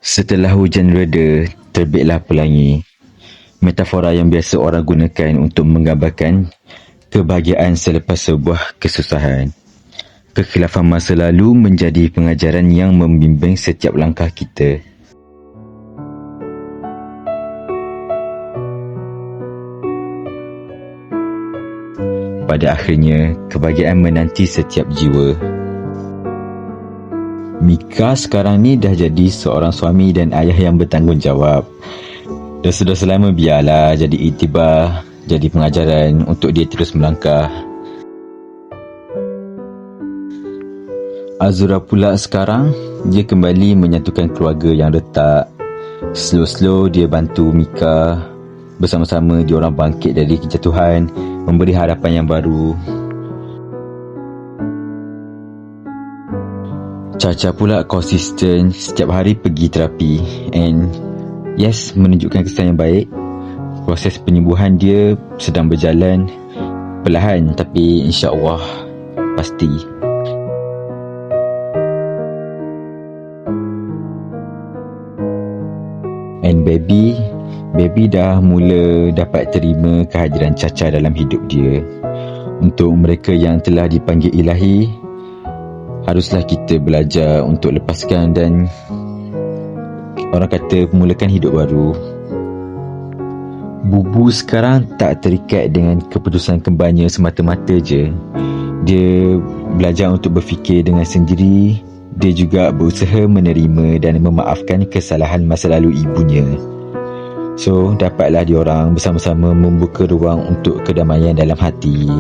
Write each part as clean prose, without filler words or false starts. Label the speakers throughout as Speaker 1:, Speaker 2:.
Speaker 1: Setelah hujan reda, terbitlah pelangi. Metafora yang biasa orang gunakan untuk menggambarkan kebahagiaan selepas sebuah kesusahan. Kekhilafan masa lalu menjadi pengajaran yang membimbing setiap langkah kita. Pada akhirnya, kebahagiaan menanti setiap jiwa. Mika sekarang ni dah jadi seorang suami dan ayah yang bertanggungjawab. Dan sudah selama biarlah jadi iktibar, jadi pengajaran untuk dia terus melangkah. Azura pula sekarang, dia kembali menyatukan keluarga yang retak. Slow-slow dia bantu Mika. Bersama-sama diorang bangkit dari kejatuhan, memberi harapan yang baru. Caca pula konsisten setiap hari pergi terapi and yes, menunjukkan kesan yang baik. Proses penyembuhan dia sedang berjalan perlahan tapi insya-Allah pasti. And baby dah mula dapat terima kehadiran Caca dalam hidup dia. Untuk mereka yang telah dipanggil ilahi, haruslah kita belajar untuk lepaskan dan orang kata mulakan hidup baru. Bubu sekarang tak terikat dengan keputusan kembarnya semata-mata je. Dia belajar untuk berfikir dengan sendiri. Dia juga berusaha menerima dan memaafkan kesalahan masa lalu ibunya. So, dapatlah diorang bersama-sama membuka ruang untuk kedamaian dalam hati.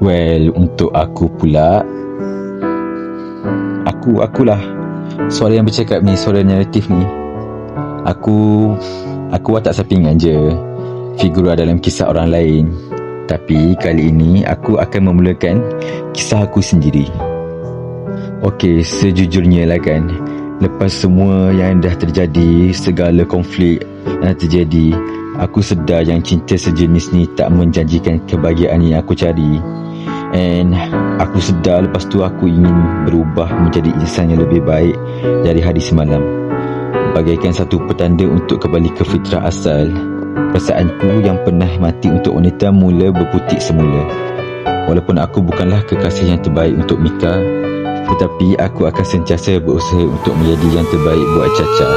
Speaker 1: Well, untuk aku pula, akulah suara yang bercakap ni, suara naratif ni. Aku watak sampingan je, figura dalam kisah orang lain. Tapi kali ini aku akan memulakan kisah aku sendiri. Okey, sejujurnya lah kan, lepas semua yang dah terjadi, segala konflik yang terjadi, aku sedar yang cinta sejenis ni tak menjanjikan kebahagiaan yang aku cari. And aku sedar lepas tu aku ingin berubah menjadi insan yang lebih baik dari hari semalam. Bagaikan satu petanda untuk kembali ke fitrah asal. Perasaanku yang pernah mati untuk wanita mula berputik semula. Walaupun aku bukanlah kekasih yang terbaik untuk Mika, tetapi aku akan sentiasa berusaha untuk menjadi yang terbaik buat Caca.